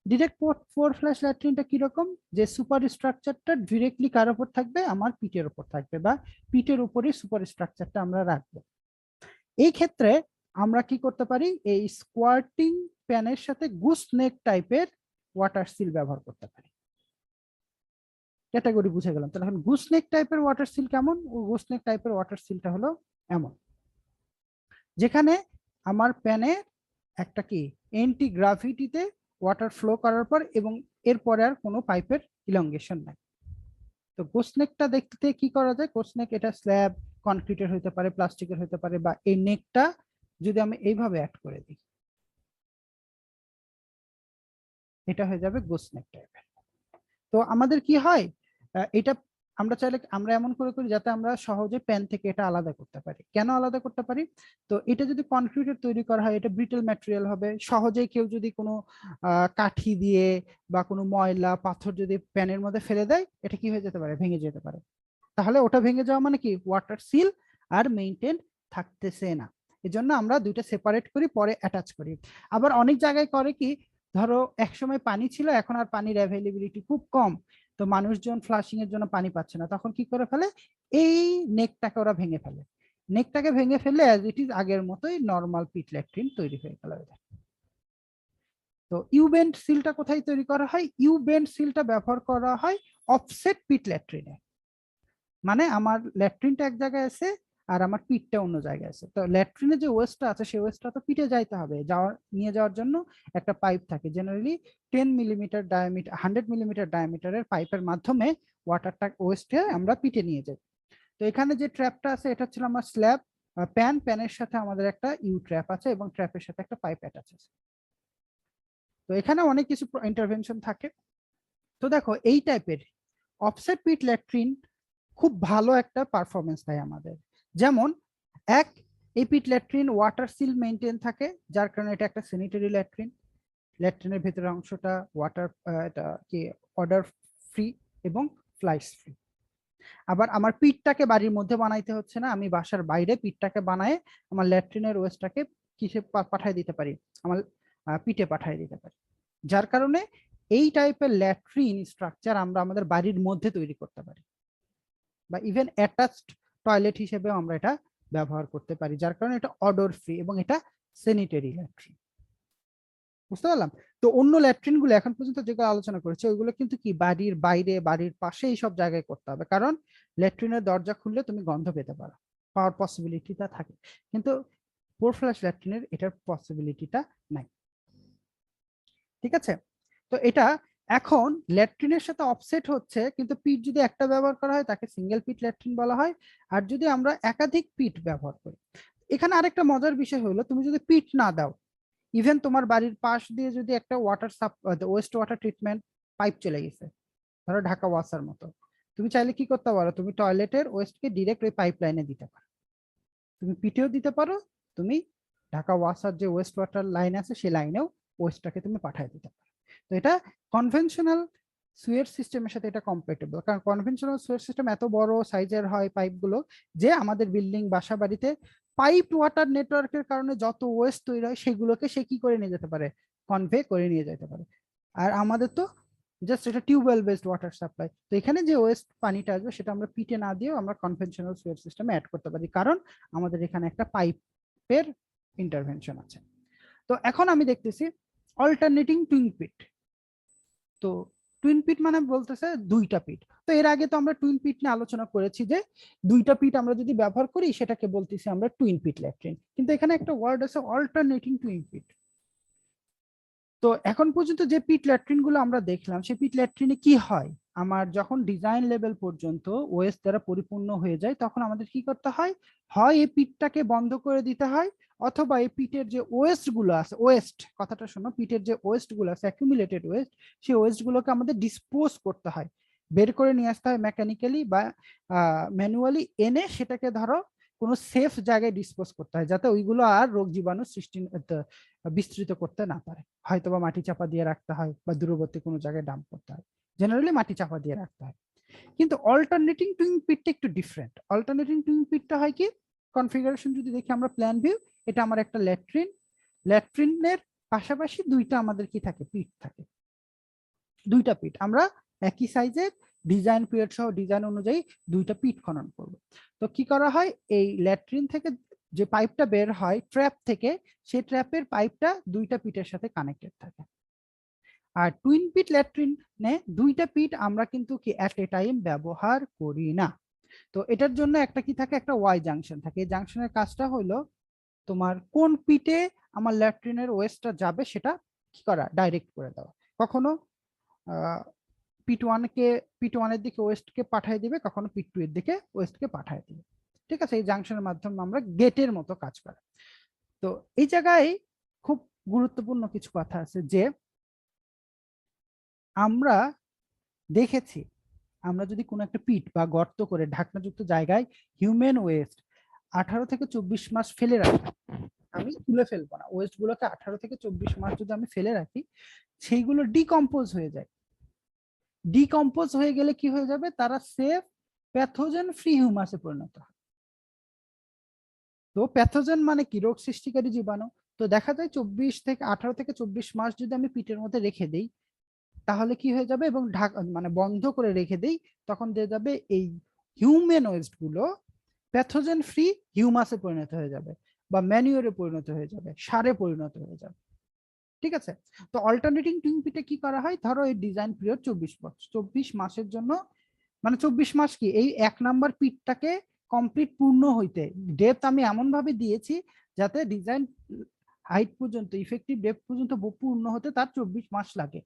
ডিরেক্ট পোর ফ্ল্যাশ ল্যাট্রিনটা কিরকম, যে সুপার স্ট্রাকচারটা ডিরেক্টলি কার উপর থাকবে, আমার পিটের উপর থাকবে, বা পিটের উপরে সুপার স্ট্রাকচারটা আমরা রাখবো। এই ক্ষেত্রে আমরা কি করতে পারি, এই স্কোয়ার্টিং প্যানের সাথে গুসনেক টাইপের ওয়াটার সিল ব্যবহার করতে পারি। ক্যাটাগরি বুঝে গেলাম। তাহলে এখন গুসনেক টাইপের ওয়াটার সিল কেমন? গুসনেক টাইপের ওয়াটার সিলটা হলো এমন, যেখানে আমার প্যানে একটা কি এন্টি গ্রাভিটিতে ওয়াটার ফ্লো করার পর এবং এরপরে আর কোনো পাইপের ইলংগেশন নাই। তো গোসনেকটা দেখতে কি করা যায়, গোসনেক এটা স্ল্যাব কনক্রিটের হতে পারে, প্লাস্টিকের হতে পারে, বা এই নেকটা যদি আমি এইভাবে অ্যাড করে দিই, এটা হয়ে যাবে গোসনেক টাইপের। তো আমাদের কি হয়, এটা আমরা চাইলে আমরা এমন করে করি যাতে আমরা সহজে প্যান থেকে এটা আলাদা করতে পারি। কেন আলাদা করতে পারি? তো এটা যদি কনক্রিটের তৈরি করা হয়, এটা ব্রিটেল ম্যাটেরিয়াল হবে, সহজেই কেউ যদি কোনো কাঠি দিয়ে বা কোনো ময়লা পাথর যদি প্যানের মধ্যে ফেলে দেয়, এটা কি হয়ে যেতে পারে, ভেঙে যেতে পারে। তাহলে ওটা ভেঙে যাওয়া মানে কি, ওয়াটার সিল আর মেইনটেইন থাকতেছে না। এজন্য আমরা দুইটা সেপারেট করি, পরে অ্যাটাচ করি। আবার অনেক জায়গায় করে কি, ধরো একসময় পানি ছিল, এখন আর পানির অ্যাভেলেবিলিটি খুব কম, তো মানুষজন ফ্লাশিং এর জন্য পানি পাচ্ছে না, তখন কি করে ফেলে, এই নেকটাকে ওরা ভেঙে ফেলে। নেকটাকে ভেঙে ফেলে অ্যাজ ইট ইজ আগের মতোই নর্মাল পিট ল্যাট্রিন তৈরি হয়ে গেল। তো ইউবেন্ট সিলটা কোথায় তৈরি করা হয়? ইউবেন্ট সিলটা ব্যবহার করা হয় অফসেট পিট ল্যাট্রিনে। মানে আমার ল্যাট্রিনটা এক জায়গায় আছে আর আমার পিটটা অন্য জায়গায় আছে। তো ল্যাট্রিনে যে ওয়েস্টটা আছে সেই ওয়েস্টটা তো পিটে যাইতে হবে, নিয়ে যাওয়ার জন্য একটা পাইপ থাকে, জেনারেলি 10 মিলিমিটার ডায়ামিটার 100 মিলিমিটার ডায়ামিটারের পাইপের মাধ্যমে ওয়াটারটা ওয়েস্টে আমরা পিটে নিয়ে যাই। তো এখানে যে ট্র্যাপটা আছে এটা ছিল আমার স্ল্যাব প্যানের সাথে আমাদের একটা ইউ ট্র্যাপ আছে এবং ট্র্যাপের সাথে একটা পাইপ অ্যাটাচ আছে। তো এখানে অনেক কিছু ইন্টারভেনশন থাকে। তো দেখো এই টাইপের অফসেট পিট ল্যাট্রিন খুব ভালো একটা পারফরমেন্স দেয় আমাদের। যেমন এই পিট ল্যাট্রিন ওয়াটার সিল মেইনটেইন থাকে, যার কারণে এটা একটা স্যানিটারি ল্যাট্রিন। ল্যাট্রিনের ভেতরের অংশটা ওয়াটার এটা কি অর্ডার ফ্রি এবং ফ্লাইস ফ্রি। আবার আমার পিটটাকে বাড়ির মধ্যে বানাইতে হচ্ছে না, আমি বাসার বাইরে পিটটাকে বানায় আমার ল্যাট্রিনের ওয়েস্টটাকে কিসে পাঠায় দিতে পারি, আমার পিটে পাঠিয়ে দিতে পারি। যার কারণে এই টাইপের ল্যাট্রিন স্ট্রাকচার আমরা আমাদের বাড়ির মধ্যে তৈরি করতে পারি, বা ইভেন অ্যাটাচড টয়লেট হিসেবেও আমরা এটা ব্যবহার করতে পারি, যার কারণে এটা অডর ফ্রি এবং এটা স্যানিটারি ল্যাট্রিন। বুঝতে পারলাম? তো অন্য ল্যাট্রিন গুলো এখন পর্যন্ত যেগুলো আলোচনা করেছে ওইগুলো কিন্তু কি বাড়ির বাইরে, বাড়ির পাশে এইসব জায়গায় করতে হবে, কারণ ল্যাট্রিনের দরজা খুললে তুমি গন্ধ পেতে পারো, পাওয়ার পসিবিলিটিটা থাকে, কিন্তু পোর ফ্ল্যাশ ল্যাট্রিনের এটার পসিবিলিটিটা নাই। ঠিক আছে? তো এটা এখন ল্যাট্রিনের সাথে অফসেট হচ্ছে, কিন্তু পিট যদি একটা ব্যবহার করা হয় তাকে সিঙ্গেল পিট ল্যাট্রিন বলা হয়, আর যদি আমরা একাধিক পিট ব্যবহার করি। এখানে আরেকটা মজার বিষয় হলো, তুমি যদি পিট না দাও, ইভেন তোমার বাড়ির পাশ দিয়ে যদি একটা ওয়েস্ট ওয়াটার ট্রিটমেন্ট পাইপ চলে গেছে, ধরো ঢাকা ওয়াসার মতো, তুমি চাইলে কি করতে পারো, তুমি টয়লেটের ওয়েস্টকে ডিরেক্ট ওই পাইপ লাইনে দিতে পারো, তুমি পিটেও দিতে পারো, তুমি ঢাকা ওয়াসার যে ওয়েস্ট ওয়াটার লাইন আছে সেই লাইনেও ওয়েস্টটাকে তুমি পাঠিয়ে দিতে পারো। তো এটা কনভেনশনাল সুয়ের সিস্টেমের সাথে এটা কম্প্যাটেবল, কারণ কনভেনশনাল সুয়ের সিস্টেম এত বড় সাইজের হয় পাইপগুলো, যে আমাদের বিল্ডিং বাসা বাড়িতে পাইপ ওয়াটার নেটওয়ার্কের কারণে যত ওয়েস্ট তৈরি হয় সেগুলোকে সে কি করে নিয়ে যেতে পারে, কনভে করে নিয়ে যেতে পারে। আর আমাদের তো জাস্ট এটা টিউবওয়েল বেসড ওয়াটার সাপ্লাই, তো এখানে যে ওয়েস্ট পানিটা আসবে সেটা আমরা পিটে না দিয়েও আমরা কনভেনশনাল সুয়ের সিস্টেমে অ্যাড করতে পারি, কারণ আমাদের এখানে একটা পাইপের ইন্টারভেনশন আছে। তো এখন আমি দেখতেছি অল্টারনেটিং টুইন পিট। তো টুইন পিট মানে বলতেছে দুইটা পিট। তো এর আগে তো আমরা টুইন পিট নিয়ে আলোচনা করেছি যে দুইটা পিট আমরা যদি ব্যবহার করি সেটাকে বলতেছি আমরা টুইন পিট ল্যাট্রিন, কিন্তু এখানে একটা ওয়ার্ড আছে অল্টারনেটিং টুইন পিট। তো এখন পর্যন্ত যে পিট ল্যাট্রিন গুলো আমরা দেখলাম সেই পিট ল্যাট্রিনে কি হয়, আমার যখন ডিজাইন লেভেল পর্যন্ত ওয়েস্ট দ্বারা পরিপূর্ণ হয়ে যায় তখন আমাদের কি করতে হয়, হয় এই পিটটাকে বন্ধ করে দিতে হয়, অথবা এই পিটের যে ওয়েস্ট গুলো আছে, ওয়েস্ট কথাটা শোনো, পিটের যে ওয়েস্ট গুলো আছে অ্যাকুমুলেটেড ওয়েস্ট, সেই ওয়েস্ট গুলোকে আমাদের ডিসপোজ করতে হয়, বের করে নিয়ে আসতে হয় মেকানিক্যালি বা ম্যানুয়ালি, এনে সেটাকে ধরো কোনো সেফ জায়গায় ডিসপোজ করতে হয়, যাতে ওইগুলো আর রোগ জীবাণু সৃষ্টি বিস্তৃত করতে না পারে। হয়তোবা মাটি চাপা দিয়ে রাখতে হয় বা দূরবর্তী কোনো জায়গায় ডাম্প করতে হয়, জেনারেলি মাটি চাপা দিয়ে রাখতে হয়। কিন্তু অল্টারনেটিং টুইং পিটটা একটু ডিফারেন্ট। অল্টারনেটিং টুইং পিটটা হয় কি, কনফিগারেশন যদি দেখি আমরা প্ল্যান ভিউ, এটা আমার একটা ল্যাট্রিন, ল্যাট্রিনের পাশাপাশি দুইটা আমাদের কি থাকে, পিট থাকে, দুইটা পিট আমরা একই সাইজের ডিজাইন পিরিয়ড সহ ডিজাইন অনুযায়ী দুইটা পিট খনন করব। তো কি করা হয়, এই ল্যাট্রিন থেকে যে পাইপটা বের হয় ট্র্যাপ থেকে, সেই ট্র্যাপের পাইপটা দুইটা পিটের সাথে কানেক্টেড থাকে। আর টুইন পিট ল্যাট্রিনে দুইটা পিট আমরা কিন্তু কি এট এ টাইম ব্যবহার করি না। তো এটার জন্য একটা কি থাকে, একটা ওয়াই জাংশন থাকে। এই জাংশনের কাজটা হলো তোমার কোন পিটে আমার ল্যাট্রিনের ওয়েস্টটা যাবে সেটা কি করা, ডাইরেক্ট করে দেওয়া। কখনো পিট ওয়ানের দিকে ওয়েস্টকে পাঠিয়ে দিবে, কখনো পিট টু এর দিকে ওয়েস্টকে পাঠিয়ে দিবে। ঠিক আছে, এই জাংশনের মাধ্যমে আমরা গেটের মতো কাজ করি। তো এই জায়গায় খুব গুরুত্বপূর্ণ কিছু কথা আছে যে আমরা দেখেছি, আমরা যদি কোনো একটা পিট বা গর্ত করে ঢাকনাযুক্ত জায়গায় হিউম্যান ওয়েস্ট 18 থেকে 24 মাস ফেলে রাখি, আমি তুলে ফেলবো না, ওয়েস্ট গুলোকে 18 থেকে 24 মাস যদি আমি ফেলে রাখি, সেইগুলো ডিকম্পোজ হয়ে যায়। ডিকম্পোজ হয়ে গেলে কি হয়ে যাবে, তারা সেফ প্যাথোজেন ফ্রি হিউমাসে পরিণত হয়। তো প্যাথোজেন মানে কি, রোগ সৃষ্টিকারী জীবাণু। তো দেখা যায় 18 থেকে 24 মাস যদি আমি পিটের মধ্যে রেখে দেই, তাহলে কি হয়ে যাবে, এবং মানে বন্ধ করে রেখে দেই, তখন দিয়ে যাবে এই হিউম্যান ওয়েস্ট গুলো প্যাথোজেন ফ্রি হিউমাসে পরিণত হয়ে যাবে, বা ম্যানিউরে পরিণত হয়ে যাবে, সারে পরিণত হয়ে যাবে। ঠিক আছে, তো অল্টারনেটিং টুইং পিটে কি করা হয়, ধরো এই ডিজাইন পিরিয়ড 24 মাসের জন্য, মানে 24 মাস কি, এই 1 নাম্বার পিটটাকে কমপ্লিট পূর্ণ হইতে ডেপথ আমি এমন ভাবে দিয়েছি যাতে ডিজাইন হাইট পর্যন্ত, ইফেক্টিভ ডেপথ পর্যন্ত পূর্ণ হতে তার 24 মাস লাগে,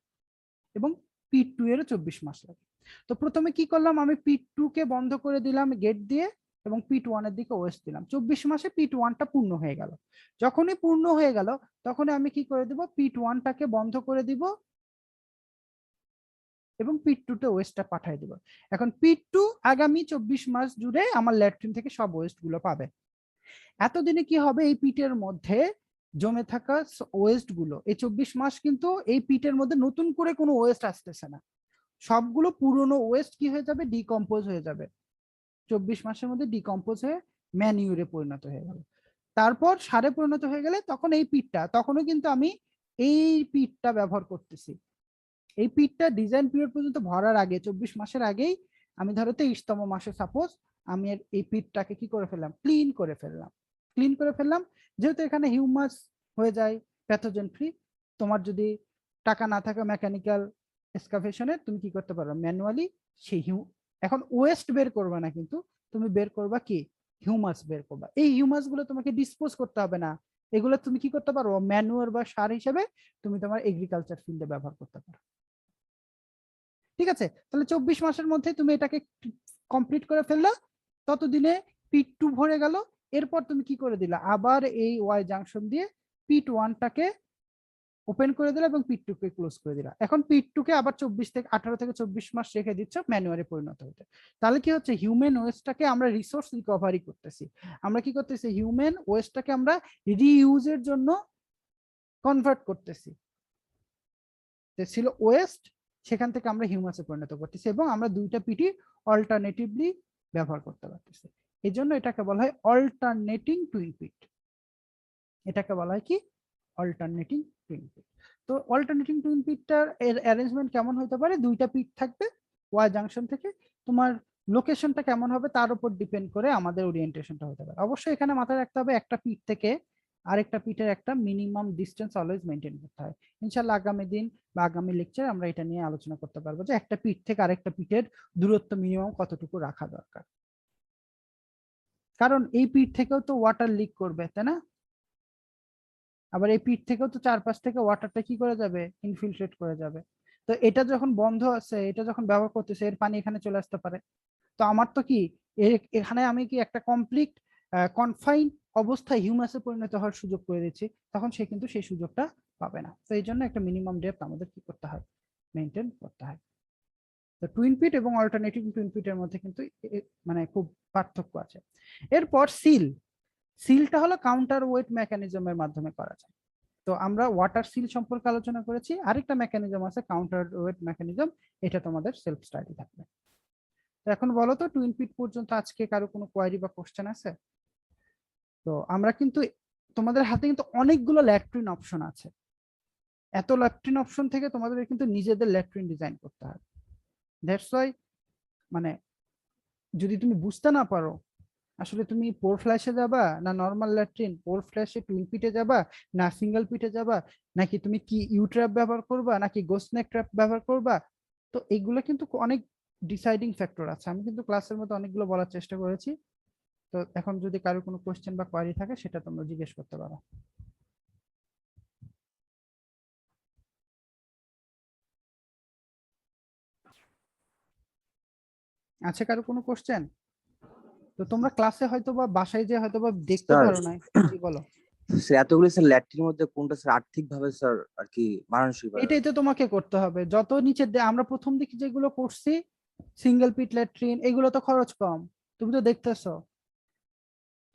এবং পিট 2 এরও 24 মাস লাগে। তো প্রথমে কি করলাম, আমি পিট 2 কে বন্ধ করে দিলাম গেট দিয়ে, এবং পিট 1 এর দিকে ওয়েস্ট দিলাম। 24 মাসে পিট 1টা পূর্ণ হয়ে গেল। যখনই পূর্ণ হয়ে গেল, তখনই আমি কি করে দিব, পিট 1টাকে বন্ধ করে দিব এবং পিট 2 তে ওয়েস্টটা পাঠিয়ে দিব। এখন পিট 2 আগামী 24 মাস জুড়ে আমার ল্যাট্রিন থেকে সব ওয়েস্ট গুলো পাবে। এতদিনে কি হবে, এই পিটের মধ্যে জমে থাকা ওয়েস্ট গুলো, এই 24 মাস কিন্তু এই পিটের মধ্যে নতুন করে কোনো ওয়েস্ট আসতেছে না, সবগুলো পুরনো ওয়েস্ট কি হয়ে যাবে, ডিকম্পোজ হয়ে যাবে। 24 মাসের মধ্যে ডিকম্পোজ হয়ে ম্যানিউরে পরিণত হয়ে গেল। তারপর সারে পরিণত হয়ে গেলে তখন এই পিটটা, তখনও কিন্তু আমি এই পিটটা ব্যবহার করতেছি। এই পিটটা ডিজাইন পিরিয়ড পর্যন্ত ভরার আগে, 24 মাসের আগেই আমি ধরো 23তম মাসে সাপোজ আমি এই পিটটাকে কি করে ফেললাম, ক্লিন করে ফেললাম। যেহেতু এখানে হিউমাস হয়ে যায় প্যাথোজেন ফ্রি, তোমার যদি টাকা না থাকে মেকানিক্যাল এক্সকাভেশনে, তুমি কি করতে পারো, ম্যানুয়ালি সেই এখন ওয়েস্ট বের করবে না, কিন্তু তুমি বের করবা কি, হিউমাস বের করবা। এই হিউমাস গুলো তোমাকে ডিসপোজ করতে হবে না, এগুলো তুমি কি করতে পারো, ম্যানুয়ার বা সার হিসেবে তুমি তোমার এগ্রিকালচার ফিল্ডে ব্যবহার করতে পারো। ঠিক আছে, তাহলে 24 মাসের মধ্যে তুমি এটাকে কমপ্লিট করে ফেললা, ততদিনে পিট 2 ভরে গেল। এরপর তুমি কি করে দিলা, আবার এই ওয়াই জাংশন দিয়ে পিট 1টাকে ওপেন করে দিলা এবং পিট 2 কে ক্লোজ করে দিলা। এখন পিট 2 কে আবার 18 থেকে 24 মাস রেখে দিচ্ছ ম্যানুয়ারে পরিণত হতে। তাহলে কি হচ্ছে, হিউম্যান ওয়েস্টটাকে আমরা রিসোর্স রিকভারি করতেছি। আমরা কি করতেছি, হিউম্যান ওয়েস্টটাকে আমরা রিইউজের জন্য কনভার্ট করতেছি। ছিল ওয়েস্ট, সেখান থেকে আমরা হিউমাসে পরিণত করতেছি, এবং আমরা দুইটা পিটি অল্টারনেটিভলি ব্যবহার করতে পারতেছি। এই জন্য এটাকে বলা হয় অল্টারনেটিং টুইন পিট। এটাকে বলা হয় কি, অল্টারনেটিং টুইন পিট। তো অল্টারনেটিং টুইন পিটটার অ্যারেঞ্জমেন্ট কেমন হতে পারে, দুইটা পিট থাকবে ওয়াই জাংশন থেকে, তোমার লোকেশনটা কেমন হবে তার উপর ডিপেন্ড করে আমাদের ওরিয়েন্টেশনটা হতে পারে। অবশ্যই এখানে মাথায় রাখতে হবে, একটা পিট থেকে আরেকটা পিটের একটা মিনিমাম ডিস্টেন্স অলওয়েজ মেনটেন করতে হয়। ইনশাআল্লাহ আগামী দিন বা আগামী লেকচারে আমরা এটা নিয়ে আলোচনা করতে পারবো যে একটা পিট থেকে আরেকটা পিটের দূরত্ব মিনিমাম কতটুকু রাখা দরকার। কারণ এই পিট থেকেও তো ওয়াটার লিক করবে, তাই না? আবার এই পিট থেকেও তো চারপাশ থেকে ওয়াটারটা কি করে যাবে, ইনফিলট্রেট করে যাবে। তো এটা যখন বন্ধ আছে, এটা যখন ব্যবহার করতেছে, এর পানি এখানে চলে আসতে পারে। তো আমার তো কি এখানে আমি কি একটা কমপ্লিট কনফাইন অবস্থায় হিউমাসে পরিণত হওয়ার সুযোগ করে দিচ্ছি, তখন সে কিন্তু সেই সুযোগটা পাবে না। তো এই জন্য একটা মিনিমাম ডেপথ আমাদের কি করতে হয়, মেনটেন করতে হয়। তো টুইন পিট এবং অল্টারনেটিভ টুইন পিটের মধ্যে কিন্তু মানে খুব পার্থক্য আছে। এরপর সিলটা হলো কাউন্টার ওয়েট মেকানিজমের মাধ্যমে করা যায়। তো আমরা ওয়াটার সিল সম্পর্কে আলোচনা করেছি, আরেকটা মেকানিজম আছে কাউন্টার ওয়েট মেকানিজম, এটা তোমাদের সেলফ স্টাডি থাকবে। তো এখন বলো তো টুইন পিট পর্যন্ত আজকে কারো কোনো কোয়ারি বা কোশ্চেন আছে? তো আমরা কিন্তু তোমাদের হাতে কিন্তু অনেকগুলো ল্যাট্রিন অপশন আছে, এত ল্যাট্রিন অপশন থেকে তোমাদের কিন্তু নিজেদের ল্যাট্রিন ডিজাইন করতে হবে। দ্যাটস ওয়াই মানে যদি তুমি বুঝতে না পারো আসলে তুমি পোর ফ্ল্যাশে যাবা না নর্মাল ল্যাট্রিন, পোর ফ্ল্যাশে টুইন পিটে যাবা না সিঙ্গেল পিটে যাবা, নাকি তুমি কি ইউ ট্র্যাপ ব্যবহার করবা নাকি গোস্টনেক ট্র্যাপ ব্যবহার করবা, তো এগুলো কিন্তু অনেক ডিসাইডিং ফ্যাক্টর আছে। আমি কিন্তু ক্লাসের মধ্যে অনেকগুলো বলার চেষ্টা করেছি। তো এখন যদি কারো কোনো কোশ্চেন বা কোয়ারি থাকে সেটা তোমরা জিজ্ঞেস করতে পারো। আছে কারো কোনো কোশ্চেন? তো তোমরা ক্লাসে হয়তো বা বাসায় যে হয়তো বা দেখতে স্যার পারো না, জি বলো। স্যার এতগুলো স্যার ল্যাট্রিনের মধ্যে কোনটা স্যার আর্থিক ভাবে স্যার আর কি মানানসই পারে? এটাই তো তোমাকে করতে হবে, যত নিচের আমরা প্রথম দিকে যেগুলো করছি সিঙ্গেল পিট ল্যাট্রিন এগুলো তো খরচ কম, তুমি তো দেখতেছো,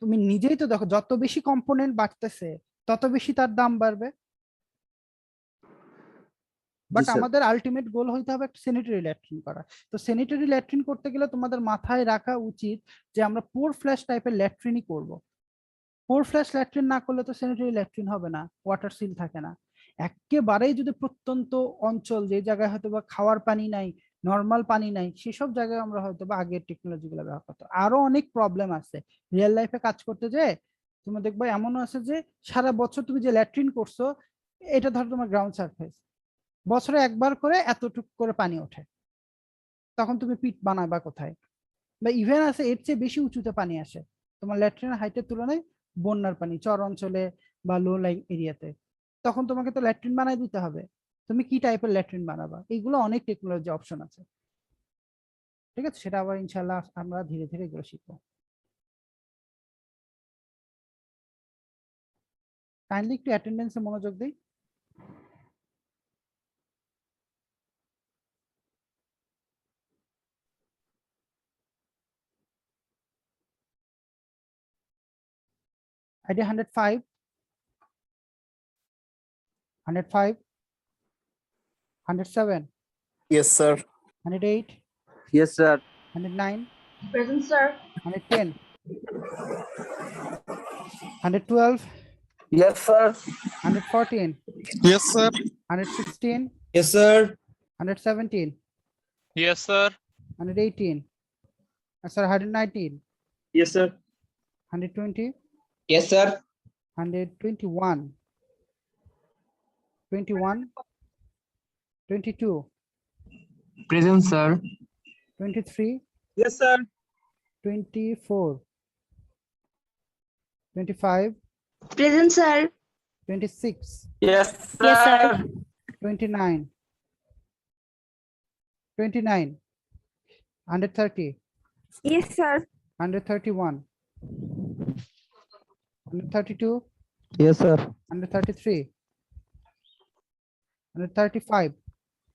তুমি নিজেই তো দেখো যত বেশি কম্পোনেন্ট বাড়তেছে তত বেশি তার দাম বাড়বে। But sir. আমাদের আলটিমেট গোল হইতে হবে একটা স্যানিটারি ল্যাট্রিন করা। তো স্যানিটারি ল্যাট্রিন করতে গেলে তোমাদের মাথায় রাখা উচিত যে আমরা পোর ফ্ল্যাশ টাইপের ল্যাট্রিনই করব। পোর ফ্ল্যাশ ল্যাট্রিন না করলে তো স্যানিটারি ল্যাট্রিন হবে না, ওয়াটার সিল থাকে না। একেবারেই যদি প্রত্যন্ত অঞ্চল যে জায়গায় হয়তো বা খাওয়ার পানি নাই, নর্মাল পানি নাই, সেসব জায়গায় আমরা হয়তো বা আগের টেকনোলজি গুলো ব্যবহার করতে। আরো অনেক প্রবলেম আছে রিয়েল লাইফে কাজ করতে, যে তুমি দেখবে এমনও আছে যে সারা বছর তুমি যে ল্যাট্রিন করছো, এটা ধরো তোমার গ্রাউন্ড সারফেস, বছরে একবার করে এতটুকু করে পানি ওঠে, তখন তুমি পিট বানাবা কোথায়? বা ইভেন আছে এর চেয়ে বেশি উঁচুতে পানি আসে তোমার ল্যাট্রিনের হাইটের তুলনায়, বন্যার পানি চর অঞ্চলে বা লো লাইং এরিয়াতে, তখন তোমাকে তো ল্যাট্রিন বানাই দিতে হবে। তুমি কি টাইপের ল্যাট্রিন বানাবা, এইগুলো অনেক টেকনোলজি অপশন আছে। ঠিক আছে, সেটা আবার ইনশাল্লাহ আমরা ধীরে ধীরে এগুলো শিখবো। কাইন্ডলি একটু অ্যাটেন্ডেন্সে মনোযোগ দিই। Idea 105, 105, 107, Yes, sir. 108, Yes, sir. 109, Present, sir. 110, 112, Yes, sir. 114, Yes, sir. 116, Yes, sir. 117, Yes, sir. 118, sir, 119, Yes, sir. 120, Yes, sir. 121, 21, 22, Present, sir. 23, Yes, sir. 24, 25, Present, sir. 26, Yes, Yes, sir. 29, 29, 130, Yes, sir. 131, 132, Yes, sir. 133, 135,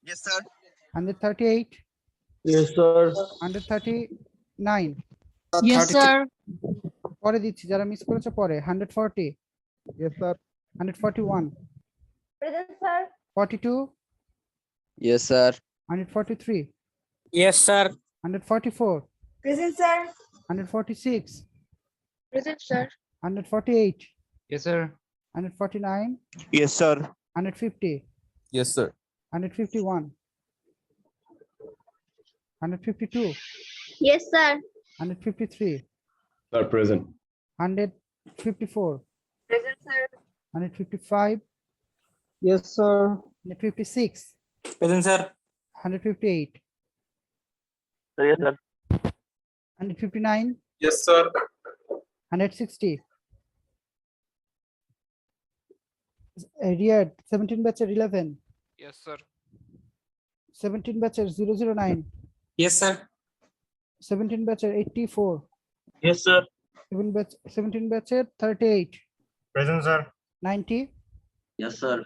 Yes, sir. 138, Yes, sir. 139, Yes, sir. পরে দিচ্ছি যারা miss করেছে পরে, 140, Yes, sir. 141, Present, sir. 42, Yes, sir. 143, Yes, sir. 144, Present, sir. 146, Present, sir. 148, Yes, sir. 149, Yes, sir. 150, Yes, sir. 151, 152, Yes, sir. 153, Sir, present. 154, Present, sir. 155, Yes, sir. 156, Present, sir. 158, Yes, sir. 159, Yes, sir. 160, Riyadh 17 batcher 11, Yes, sir. 17 batcher 009, Yes, sir. 17 batcher 84, Yes, sir. 17 batcher 38, Present, sir. 90, Yes, sir.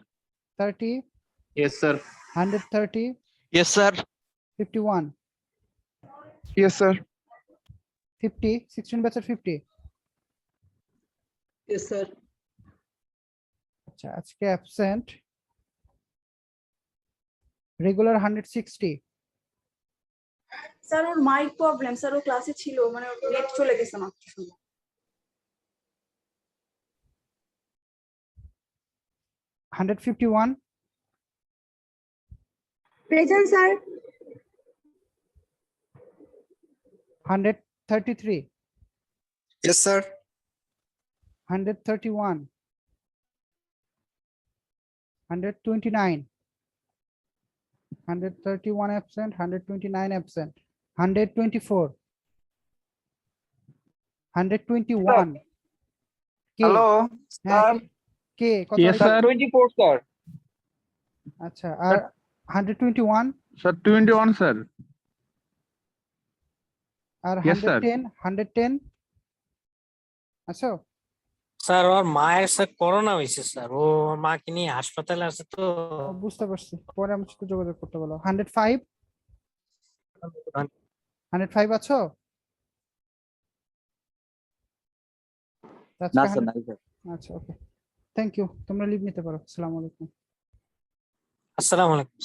30, Yes, sir. 130, Yes, sir. 51, Yes, sir. 50, 16 ব্যাচের 50। Yes, sir. আচ্ছা, আজকে absent regular 160। Sir ওর mic problem sir, ও ক্লাসে ছিল মানে net চলে গেছে মাত্র শুনে। 151, Present, sir. 133, Yes, sir. 131, 129, 131 absent, 129 absent, 124, 121 কে? হ্যালো হ্যাঁ, কে কত Yes, হয়েছে? sir. 24 স্যার। আচ্ছা, আর 121 Sir, 21, sir. আর Yes, sir. 110 আচ্ছা, স্যার ওর মায়ের স্যার করোনা হয়েছে স্যার, ও ওর মাকে নিয়ে হাসপাতালে আছে তো। বুঝতে পারছি, পরে আমার সাথে যোগাযোগ করতে বলো। 105 আছো? আজকে না স্যার 100 নাই স্যার। আচ্ছা, ওকে, থ্যাংক ইউ, তোমরা লিভ নিতে পারো। আসসালামু আলাইকুম। আসসালামু আলাইকুম।